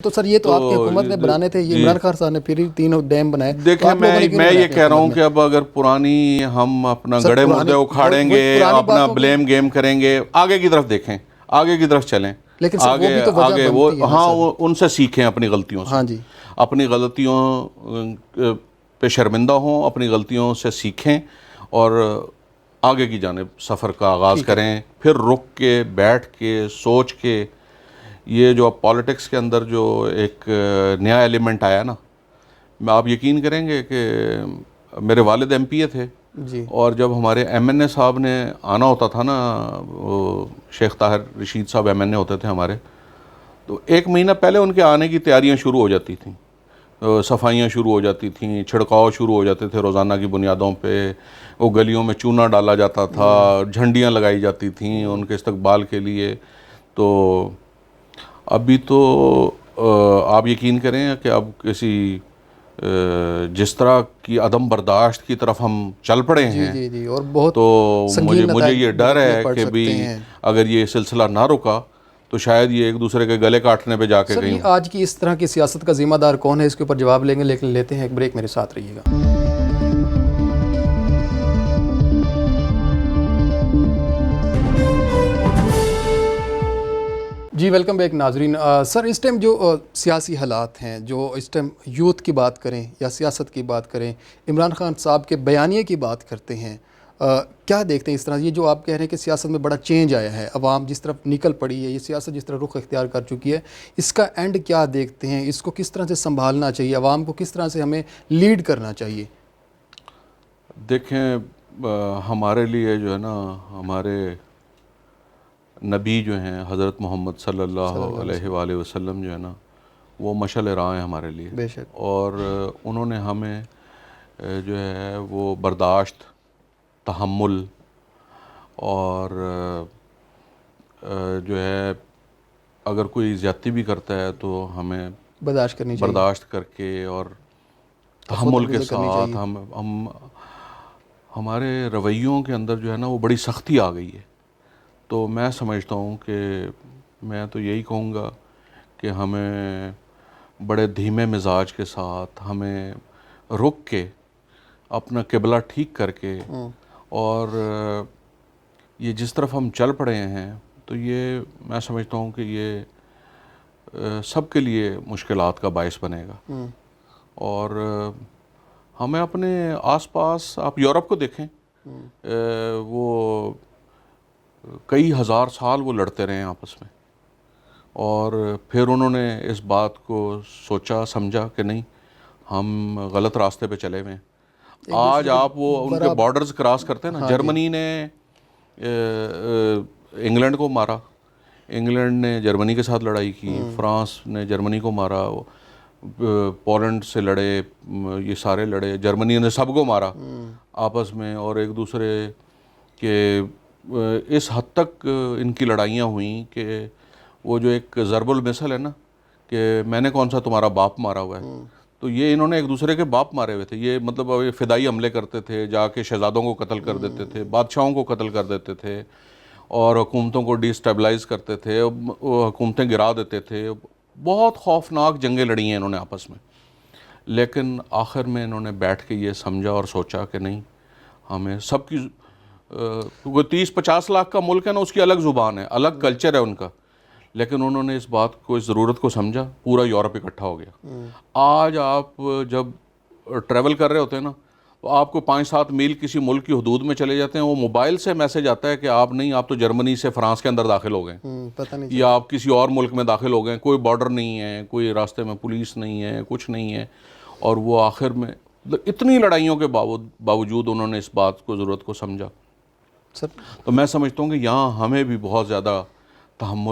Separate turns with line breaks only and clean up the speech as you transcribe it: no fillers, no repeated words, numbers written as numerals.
تو سر یہ تو آپ کی حکومت نے بنانے تھے، یہ عمران خان صاحب نے پھر 3 ڈیم بنائے۔
دیکھیں میں یہ کہہ رہا ہوں کہ اب اگر پرانی ہم اپنا گڑھے مردے اکھاڑیں گے، اپنا بلیم گیم کریں گے، آگے کی طرف دیکھیں، آگے کی طرف چلیں،
لیکن سر وہ بھی تو وجہ بنتی ہے نا
ہاں
سر۔
ان سے سیکھیں اپنی غلطیوں سے،
ہاں جی،
اپنی غلطیوں پہ شرمندہ ہوں، اپنی غلطیوں سے سیکھیں اور آگے کی جانب سفر کا آغاز کریں، پھر رک کے بیٹھ کے سوچ کے۔ یہ جو اب پالیٹکس کے اندر جو ایک نیا ایلیمنٹ آیا نا، آپ یقین کریں گے کہ میرے والد ایم پی اے تھے،
جی،
اور جب ہمارے ایم این اے صاحب نے آنا ہوتا تھا نا، وہ شیخ طاہر رشید صاحب ایم این اے ہوتے تھے ہمارے، تو 1 مہینہ پہلے ان کے آنے کی تیاریاں شروع ہو جاتی تھیں، صفائیاں شروع ہو جاتی تھیں، چھڑکاؤ شروع ہو جاتے تھے روزانہ کی بنیادوں پہ، وہ گلیوں میں چونا ڈالا جاتا تھا، جھنڈیاں لگائی جاتی تھیں ان کے استقبال کے لیے۔ تو ابھی تو آپ یقین کریں کہ اب کسی جس طرح کی عدم برداشت کی طرف ہم چل پڑے ہیں،
جی جی، اور بہت
تو
سنگین
مجھے یہ ڈر ہے
پڑ
کہ بھی
سکتے ہیں۔
اگر یہ سلسلہ نہ رکا تو شاید یہ ایک دوسرے کے گلے کاٹنے پہ جا کے
سر
گئی
یہ
ہوں۔
آج کی اس طرح کی سیاست کا ذمہ دار کون ہے، اس کے اوپر جواب لیں گے، لیکن لیتے ہیں ایک بریک، میرے ساتھ رہیے گا۔ جی ویلکم بیک ناظرین۔ سر اس ٹائم جو سیاسی حالات ہیں، جو اس ٹائم یوتھ کی بات کریں یا سیاست کی بات کریں، عمران خان صاحب کے بیانیے کی بات کرتے ہیں، کیا دیکھتے ہیں اس طرح؟ یہ جو آپ کہہ رہے ہیں کہ سیاست میں بڑا چینج آیا ہے، عوام جس طرف نکل پڑی ہے، یہ سیاست جس طرح رخ اختیار کر چکی ہے، اس کا اینڈ کیا دیکھتے ہیں؟ اس کو کس طرح سے سنبھالنا چاہیے؟ عوام کو کس طرح سے ہمیں لیڈ کرنا چاہیے؟
دیکھیں ہمارے لیے جو ہے نا، ہمارے نبی جو ہیں حضرت محمد صلی اللہ علیہ وآلہ وسلم جو ہے نا، وہ مشعل راہ ہیں ہمارے لیے،
بے شک،
اور انہوں نے ہمیں جو ہے وہ برداشت، تحمل اور جو ہے اگر کوئی زیادتی بھی کرتا ہے تو ہمیں
برداشت کرنی چاہیے،
برداشت کر کے اور تحمل کے ساتھ ہم ہمارے رویوں کے اندر جو ہے نا وہ بڑی سختی آ گئی ہے۔ تو میں سمجھتا ہوں کہ میں تو یہی کہوں گا کہ ہمیں بڑے دھیمے مزاج کے ساتھ، ہمیں رک کے اپنا قبلہ ٹھیک کر کے، اور یہ جس طرف ہم چل پڑے ہیں، تو یہ میں سمجھتا ہوں کہ یہ سب کے لیے مشکلات کا باعث بنے گا۔ اور ہمیں اپنے آس پاس، آپ یورپ کو دیکھیں، وہ کئی ہزار سال وہ لڑتے رہے ہیں آپس میں، اور پھر انہوں نے اس بات کو سوچا سمجھا کہ نہیں، ہم غلط راستے پہ چلے ہوئے ہیں۔ آج آپ وہ ان کے بارڈرز کراس کرتے ہیں نا، جرمنی نے انگلینڈ کو مارا، انگلینڈ نے جرمنی کے ساتھ لڑائی کی، فرانس نے جرمنی کو مارا، پولینڈ سے لڑے، یہ سارے لڑے، جرمنی نے سب کو مارا آپس میں، اور ایک دوسرے کے اس حد تک ان کی لڑائیاں ہوئیں کہ وہ جو ایک ضرب المثل ہے نا کہ میں نے کون سا تمہارا باپ مارا ہوا ہے، تو یہ انہوں نے ایک دوسرے کے باپ مارے ہوئے تھے۔ یہ مطلب فدائی حملے کرتے تھے، جا کے شہزادوں کو قتل کر دیتے تھے، بادشاہوں کو قتل کر دیتے تھے، اور حکومتوں کو ڈی اسٹیبلائز کرتے تھے، حکومتیں گرا دیتے تھے۔ بہت خوفناک جنگیں لڑی ہیں انہوں نے آپس میں، لیکن آخر میں انہوں نے بیٹھ کے یہ سمجھا اور سوچا کہ نہیں، ہمیں سب کی 30-50 لاکھ کا ملک ہے نا، اس کی الگ زبان ہے، الگ کلچر ہے ان کا، لیکن انہوں نے اس بات کو، اس ضرورت کو سمجھا، پورا یورپ اکٹھا ہو گیا۔ آج آپ جب ٹریول کر رہے ہوتے ہیں نا، تو آپ کو 5-7 میل کسی ملک کی حدود میں چلے جاتے ہیں، وہ موبائل سے میسج آتا ہے کہ آپ نہیں، آپ تو جرمنی سے فرانس کے اندر داخل ہو گئے،
پتہ نہیں،
یا آپ کسی اور ملک میں داخل ہو گئے، کوئی بارڈر نہیں ہے، کوئی راستے میں پولیس نہیں ہے، کچھ نہیں ہے، اور وہ آخر میں اتنی لڑائیوں کے باوجود انہوں نے اس بات کو، ضرورت کو سمجھا۔
سر
تو میں سمجھتا ہوں کہ یہاں ہمیں بھی بہت زیادہ تحمل